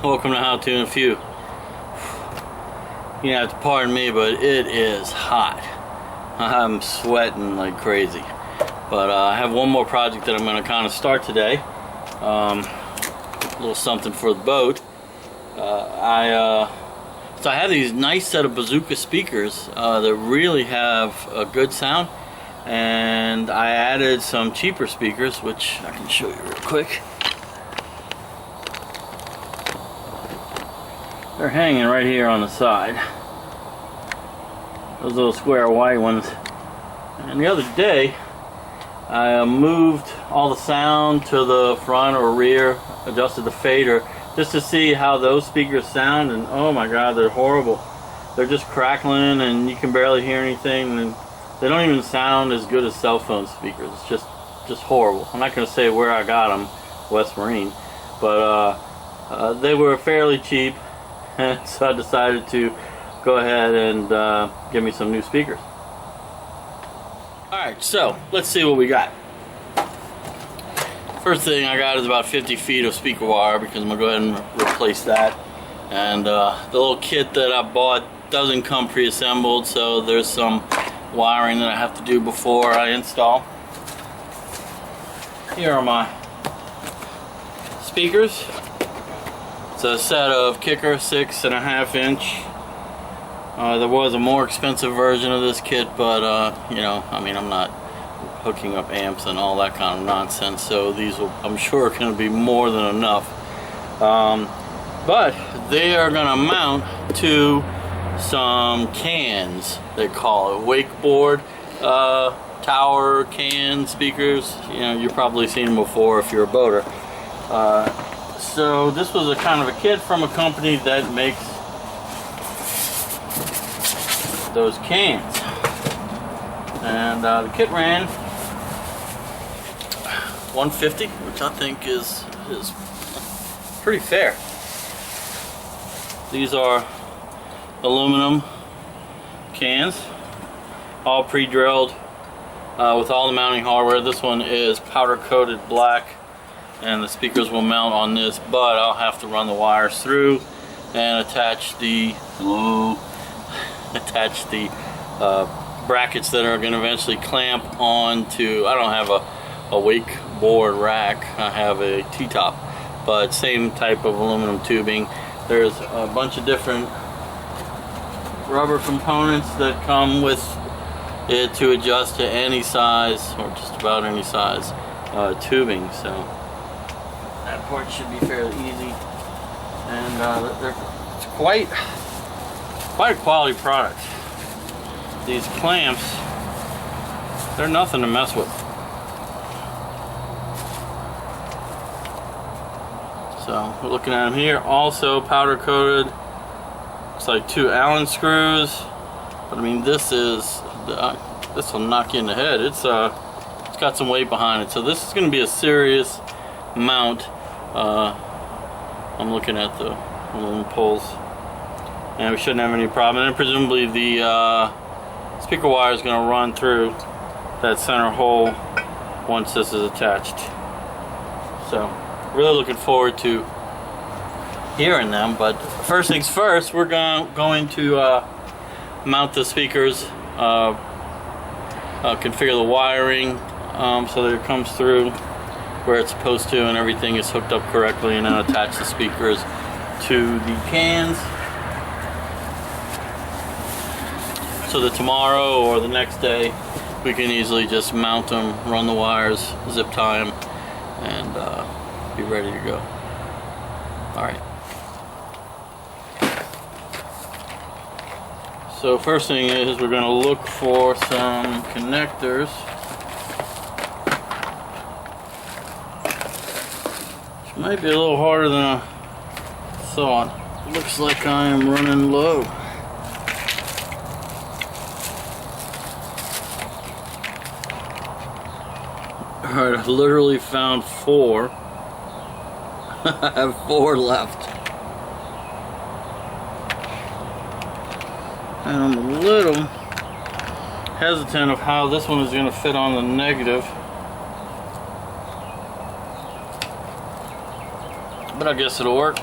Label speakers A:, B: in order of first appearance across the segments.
A: welcome to How To in a Few. You have to pardon me, but it is hot. I'm sweating like crazy. But I have one more project that I'm going to kind of start today. A little something for the boat. So I have these nice set of bazooka speakers that really have a good sound. And I added some cheaper speakers, which I can show you real quick. They're hanging right here on the side. Those little square white ones. And the other day, I moved all the sound to the front or rear, adjusted the fader, just to see how those speakers sound, and oh my god, they're horrible. They're just crackling and you can barely hear anything, and they don't even sound as good as cell phone speakers. It's just horrible. I'm not going to say where I got them, West Marine, but they were fairly cheap. And so I decided to go ahead and give me some new speakers. Alright, so let's see what we got. First thing I got is about 50 feet of speaker wire, because I'm going to go ahead and replace that. And the little kit that I bought doesn't come pre-assembled, so there's some wiring that I have to do before I install. Here are my speakers. It's a set of Kicker 6.5 inch. There was a more expensive version of this kit, but you know, I mean, I'm not hooking up amps and all that kind of nonsense, so these will, I'm sure, are going to be more than enough. But they are going to mount to some cans, they call it Wakeboard tower can speakers. You know, you've probably seen them before if you're a boater. So this was a kind of a kit from a company that makes those cans, and the kit ran $150, which I think is pretty fair. These are aluminum cans, all pre-drilled with all the mounting hardware. This one is powder coated black, and the speakers will mount on this, but I'll have to run the wires through and attach the brackets that are going to eventually clamp onto. I don't have a wakeboard rack, I have a T-top, but same type of aluminum tubing. There's a bunch of different rubber components that come with it to adjust to any size, or just about any size tubing, so that part should be fairly easy. And it's quite a quality product. These clamps, they're nothing to mess with. So we're looking at them here, also powder coated. Looks like 2 Allen screws, but I mean, this will knock you in the head. It's got some weight behind it, so this is going to be a serious mount. I'm looking at the aluminum poles, and we shouldn't have any problem. And presumably the speaker wire is going to run through that center hole once this is attached. So really looking forward to hearing them. But first things first, we're going to mount the speakers, configure the wiring so that it comes through where it's supposed to and everything is hooked up correctly, and then attach the speakers to the cans so that tomorrow or the next day we can easily just mount them, run the wires, zip tie them, and be ready to go. Alright. So first thing is, we're going to look for some connectors. Which might be a little harder than I thought. Looks like I am running low. Alright, I literally found 4. I have 4 left. And I'm a little hesitant of how this one is going to fit on the negative. But I guess it'll work.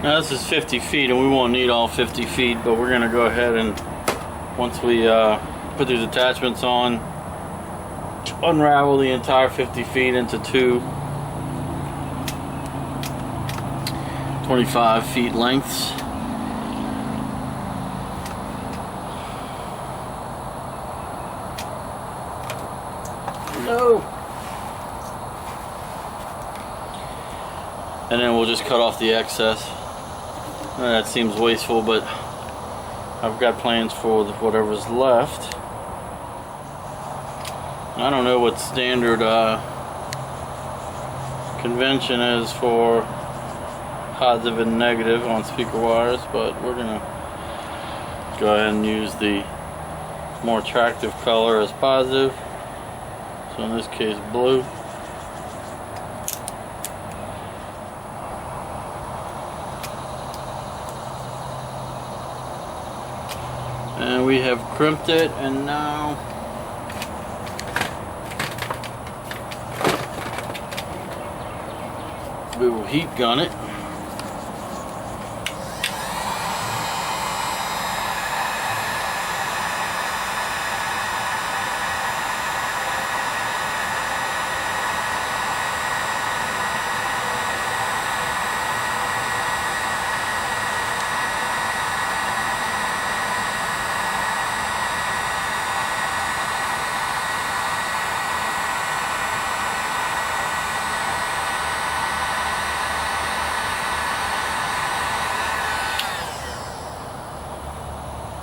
A: Now this is 50 feet and we won't need all 50 feet, but we're gonna go ahead and once we put these attachments on, unravel the entire 50 feet into two 25 feet lengths. No. And then we'll just cut off the excess. That seems wasteful, but I've got plans for whatever's left. I don't know what standard convention is for positive and negative on speaker wires, but we're gonna go ahead and use the more attractive color as positive. So in this case, blue. And we have crimped it, and now we will heat gun it.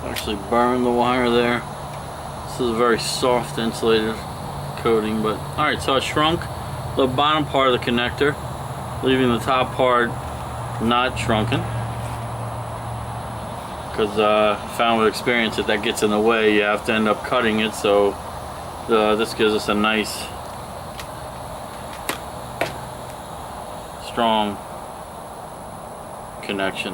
A: Actually burn the wire there. This is a very soft insulated coating, but alright, so I shrunk the bottom part of the connector, leaving the top part not shrunken, because I found with experience that gets in the way. You have to end up cutting it, so this gives us a nice strong connection.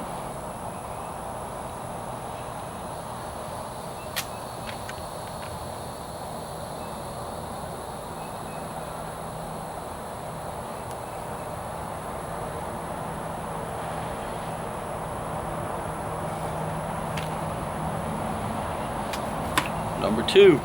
A: Number two.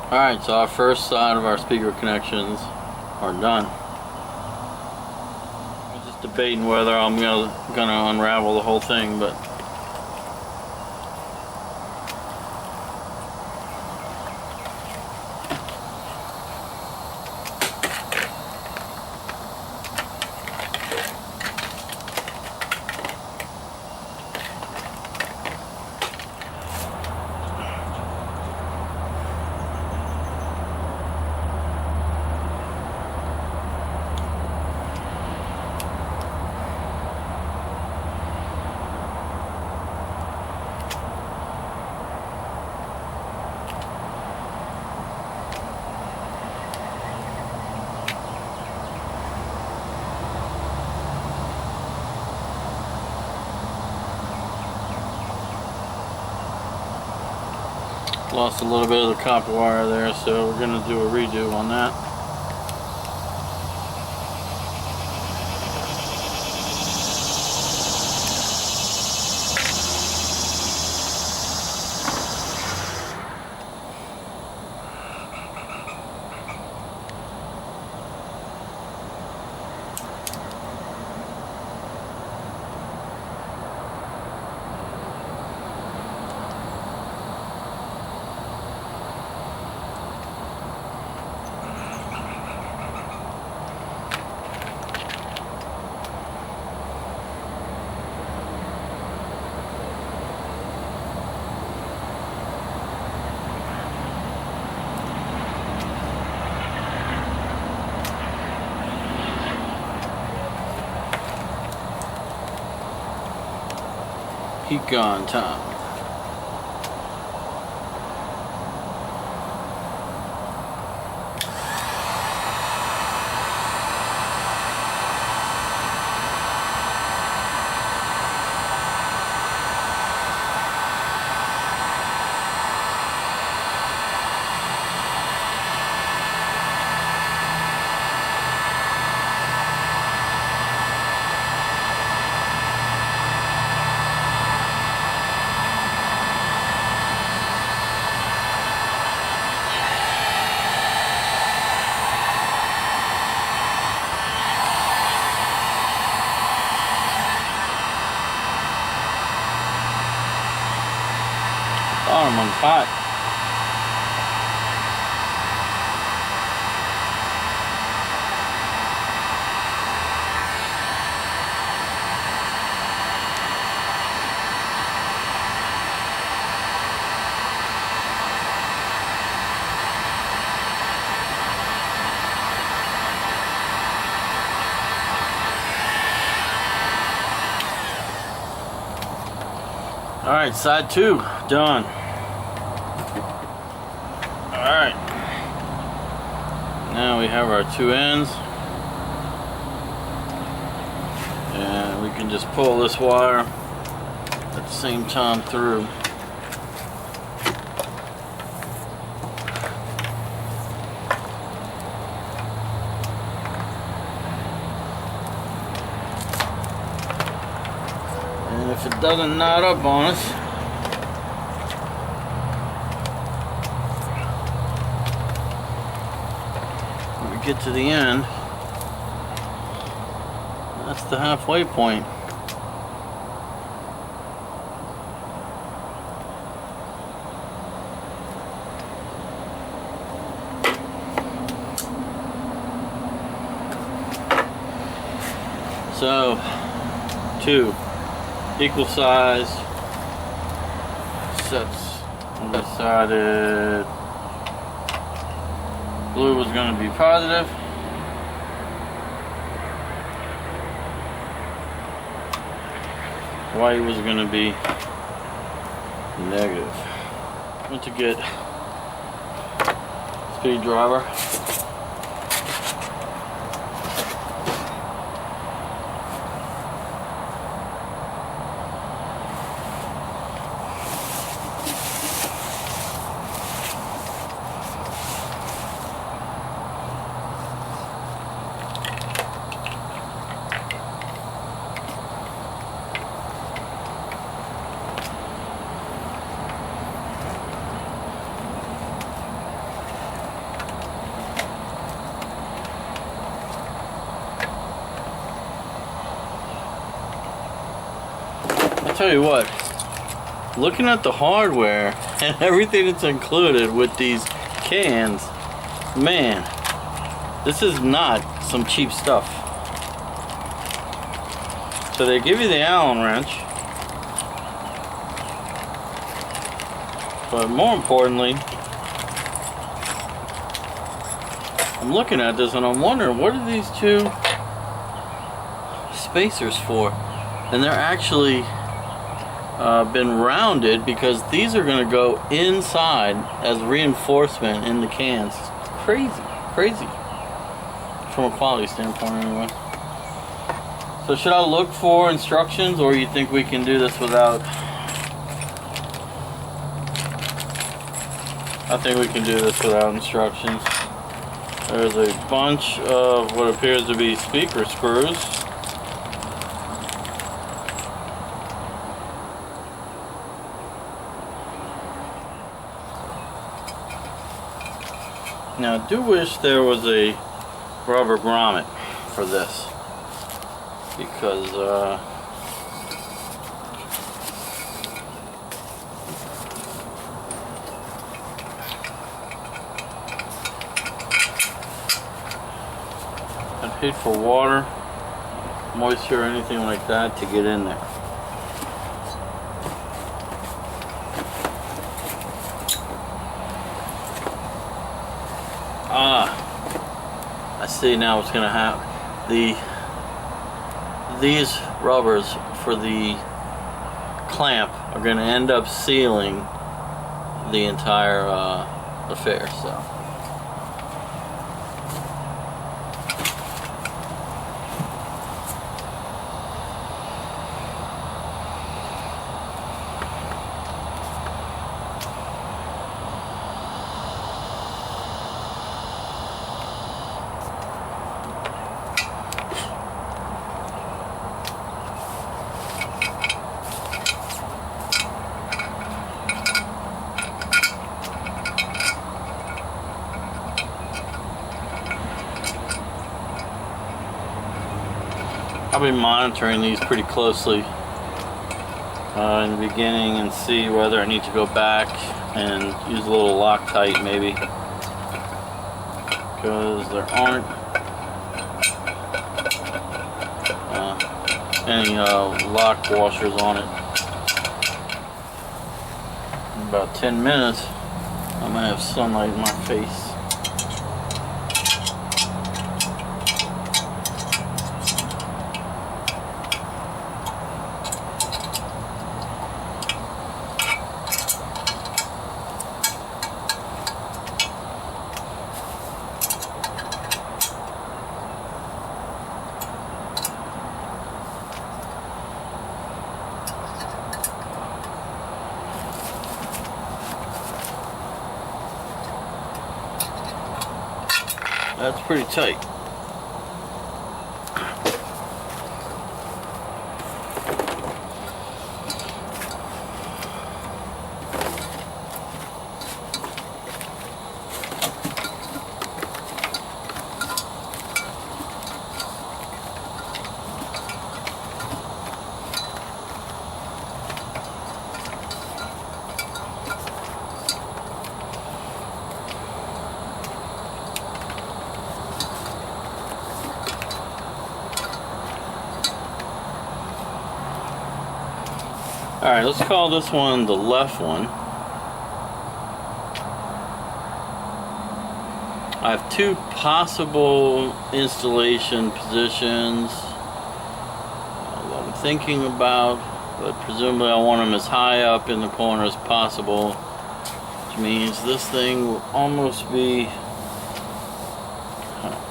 A: Alright, so our first side of our speaker connections are done. I'm just debating whether I'm gonna unravel the whole thing, but lost a little bit of the copper wire there, so we're going to do a redo on that. Heat gun time. Arm on hot. All right, side 2 done. Alright, now we have our 2 ends, and we can just pull this wire at the same time through. And if it doesn't knot up on us, get to the end, that's the halfway point. So 2 equal size sets. Decided blue was going to be positive. White was going to be negative. Went to get speed driver. Tell you what, looking at the hardware and everything that's included with these cans, man, this is not some cheap stuff. So they give you the Allen wrench, but more importantly, I'm looking at this and I'm wondering, what are these 2 spacers for? And they're actually been rounded because these are going to go inside as reinforcement in the cans. Crazy from a quality standpoint anyway. So should I look for instructions, or you think we can do this without? I think we can do this without instructions. There's a bunch of what appears to be speaker screws. Now, I do wish there was a rubber grommet for this, because I'd hate for water, moisture, or anything like that to get in there. I see now what's gonna happen. These rubbers for the clamp are going to end up sealing the entire affair. So. I'll be monitoring these pretty closely in the beginning and see whether I need to go back and use a little Loctite maybe, because there aren't any lock washers on it. In about 10 minutes I might have sunlight in my face. That's pretty tight. Alright, let's call this one the left one. I have two possible installation positions that I'm thinking about, but presumably I want them as high up in the corner as possible, which means this thing will almost be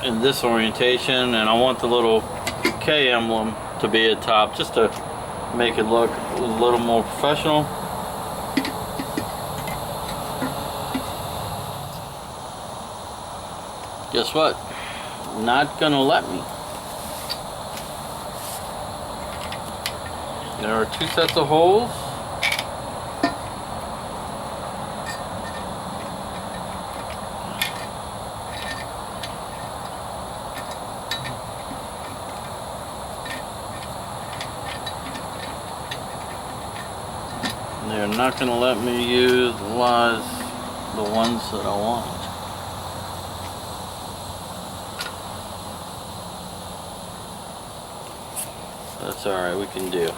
A: in this orientation, and I want the little K emblem to be at top just to make it look a little more professional. Guess what? Not gonna let me. There are two sets of holes. They're not going to let me use the ones that I want. That's alright, we can do.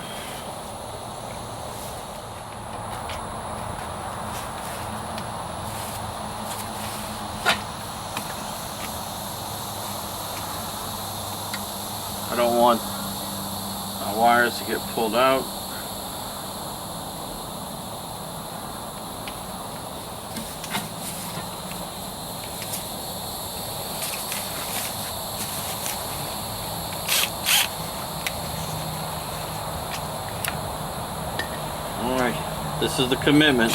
A: I don't want my wires to get pulled out. This is the commitment.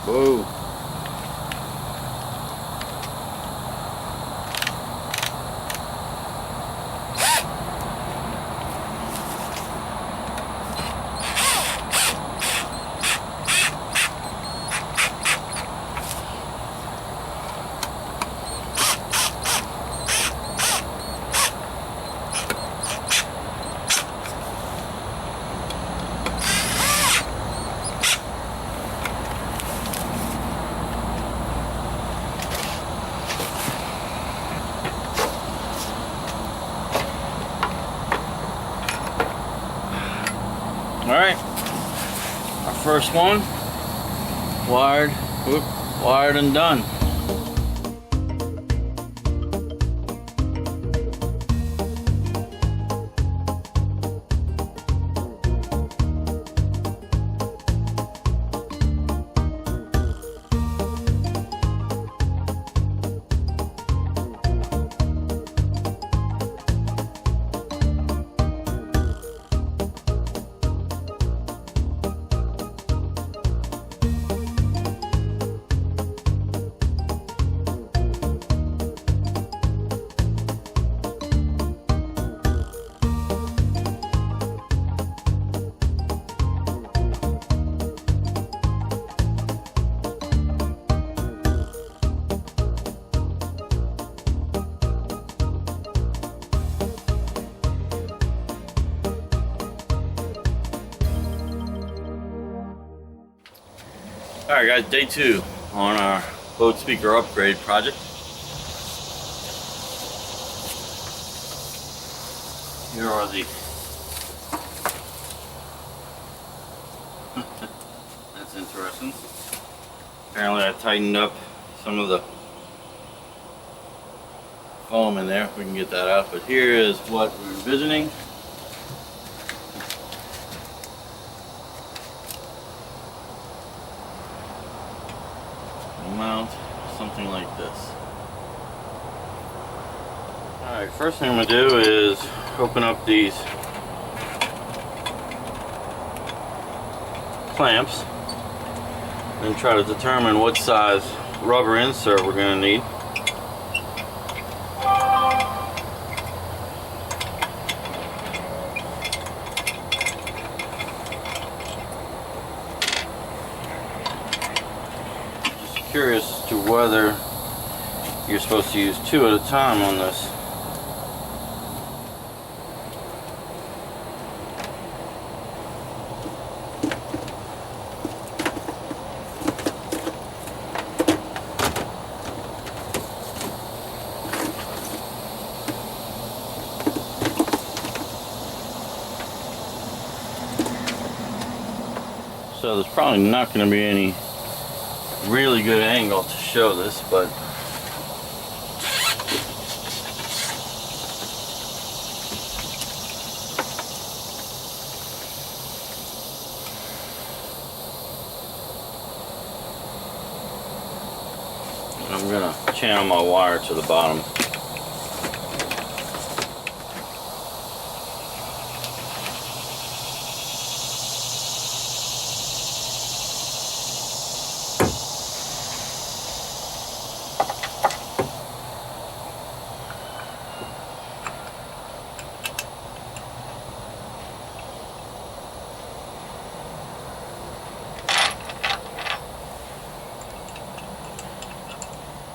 A: Whoa. Alright, our first one, wired, wired and done. Alright guys, day 2 on our boat speaker upgrade project. Here are the that's interesting. Apparently I tightened up some of the foam in there, if we can get that out. But here is what we're envisioning. Mount something like this. Alright, first thing I'm going to do is open up these clamps and try to determine what size rubber insert we're going to need. Curious to whether you're supposed to use 2 at a time on this. So there's probably not going to be any really good angle to show this, but I'm gonna channel my wire to the bottom.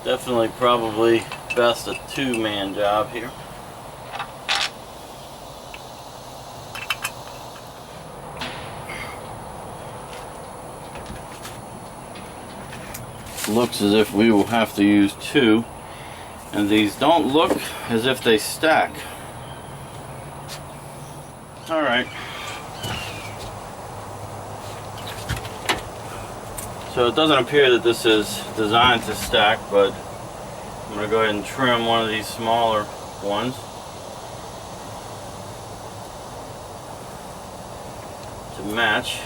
A: Definitely probably best a 2-man job here. Looks as if we will have to use 2, and these don't look as if they stack. Alright. So it doesn't appear that this is designed to stack, but I'm going to go ahead and trim one of these smaller ones to match.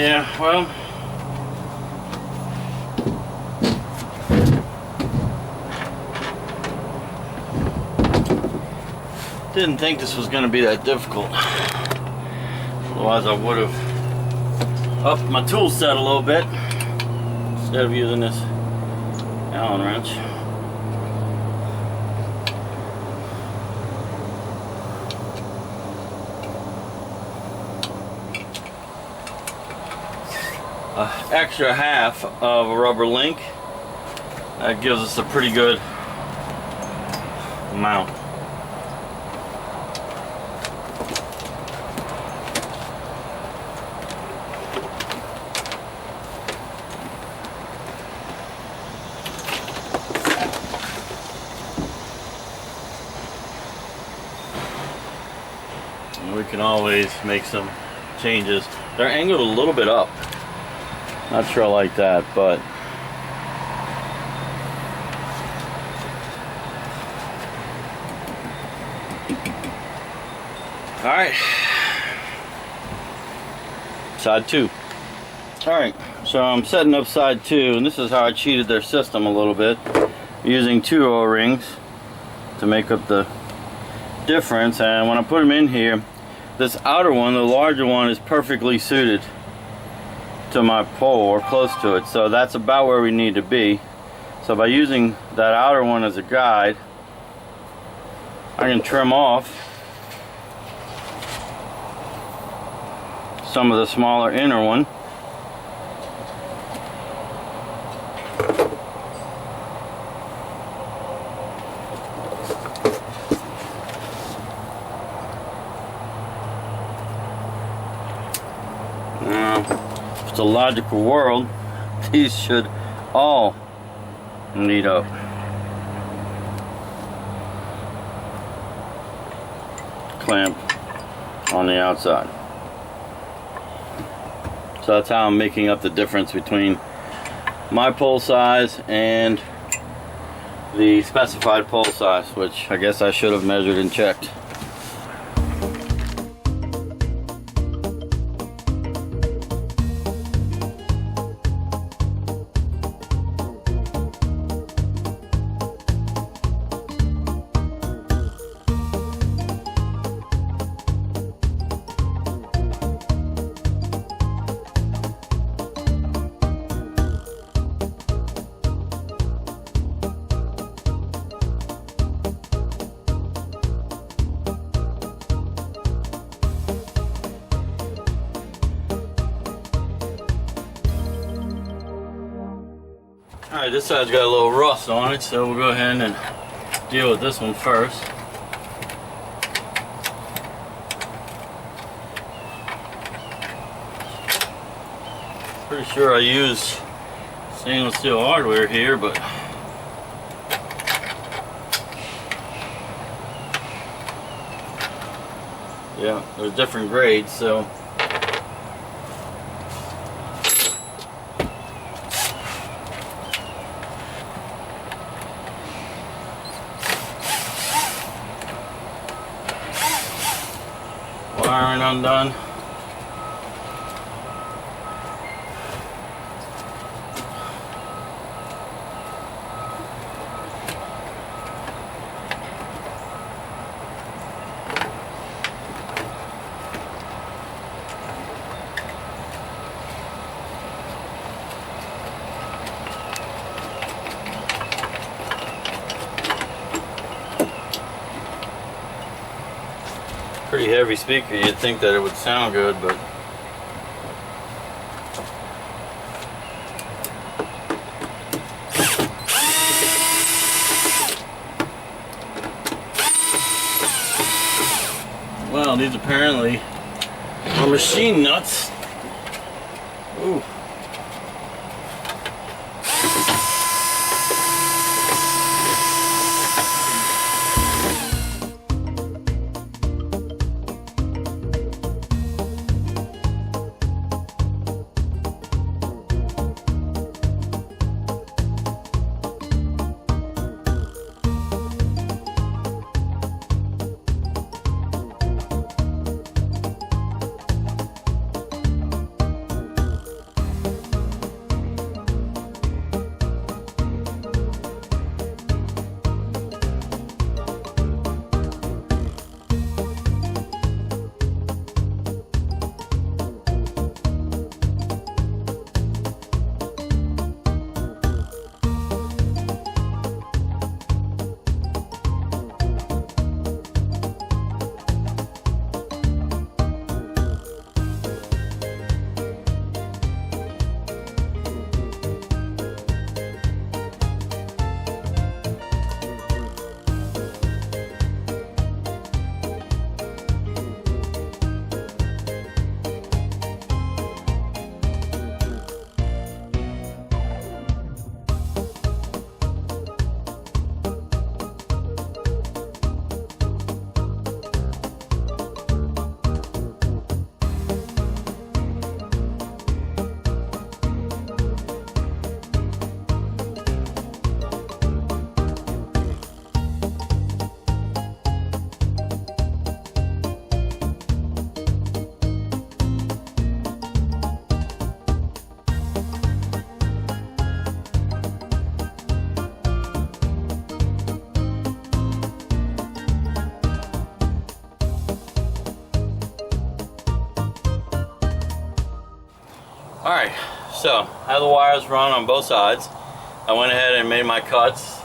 A: Yeah, well, didn't think this was going to be that difficult. Otherwise I would have upped my tool set a little bit instead of using this Allen wrench. Extra half of a rubber link, that gives us a pretty good mount. And we can always make some changes. They're angled a little bit up. Not sure I like that, but all right. Side 2. All right, so I'm setting up side 2, and this is how I cheated their system a little bit, using 2 O-rings to make up the difference. And when I put them in here, this outer one, the larger one, is perfectly suited to my pole, or close to it, so that's about where we need to be. So by using that outer one as a guide, I can trim off some of the smaller inner one. It's a logical world, these should all meet up. Clamp on the outside. So that's how I'm making up the difference between my pole size and the specified pole size, which I guess I should have measured and checked. Alright, this side's got a little rust on it, so we'll go ahead and deal with this one first. Pretty sure I use stainless steel hardware here, but yeah, there's different grades, so wiring undone. Pretty heavy speaker, you'd think that it would sound good, but well, these apparently are machine nuts. Ooh. Alright, so I have the wires run on both sides. I went ahead and made my cuts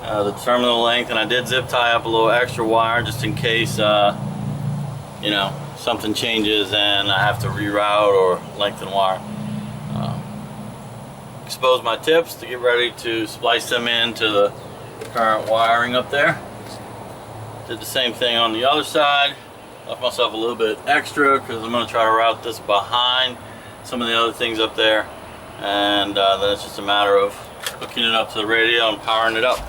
A: to determine the length, and I did zip tie up a little extra wire just in case you know, something changes and I have to reroute or lengthen wire. Expose my tips to get ready to splice them into the current wiring up there. Did the same thing on the other side. Left myself a little bit extra because I'm going to try to route this behind some of the other things up there, and then it's just a matter of hooking it up to the radio and powering it up.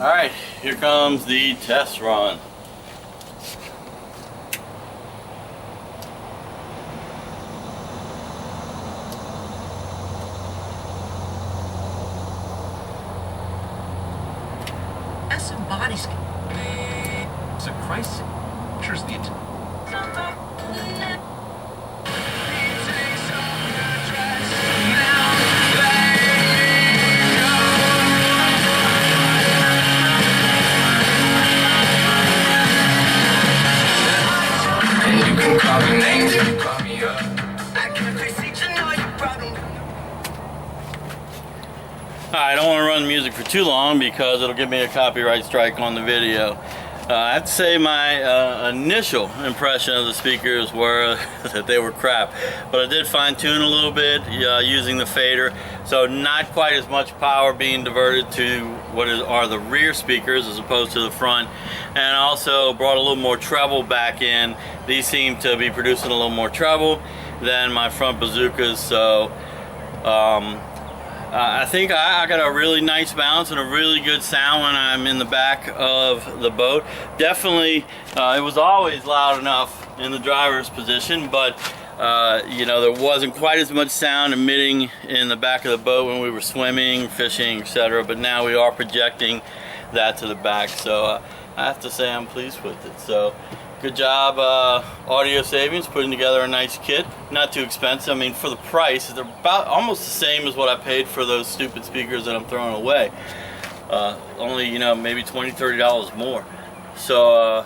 A: Alright, here comes the test run.
B: That's a body scan. It's a crisis. Here's the
A: I don't want to run music for too long because it'll give me a copyright strike on the video. I have to say my initial impression of the speakers were that they were crap, but I did fine tune a little bit using the fader, so not quite as much power being diverted to what are the rear speakers as opposed to the front, and also brought a little more treble back in. These seem to be producing a little more treble than my front bazookas, so I think I got a really nice bounce and a really good sound when I'm in the back of the boat. Definitely, it was always loud enough in the driver's position, but you know, there wasn't quite as much sound emitting in the back of the boat when we were swimming, fishing, etc. But now we are projecting that to the back, so I have to say I'm pleased with it. So good job, Audiosavings, putting together a nice kit. Not too expensive. I mean, for the price, they're about almost the same as what I paid for those stupid speakers that I'm throwing away. Only, you know, maybe $20–30 more. So,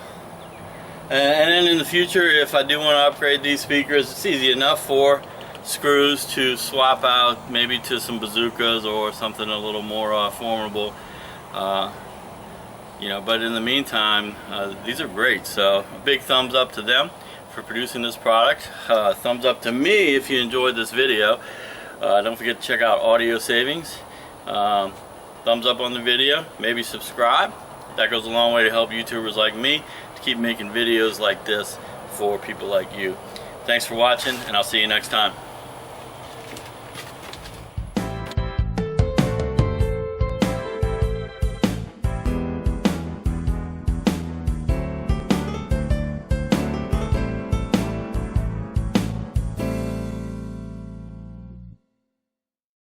A: and then in the future, if I do want to upgrade these speakers, it's easy enough for screws to swap out maybe to some bazookas or something a little more formidable. You know, but in the meantime, these are great. So a big thumbs up to them for producing this product. Thumbs up to me if you enjoyed this video. Don't forget to check out Audiosavings. Thumbs up on the video. Maybe subscribe. That goes a long way to help YouTubers like me to keep making videos like this for people like you. Thanks for watching, and I'll see you next time.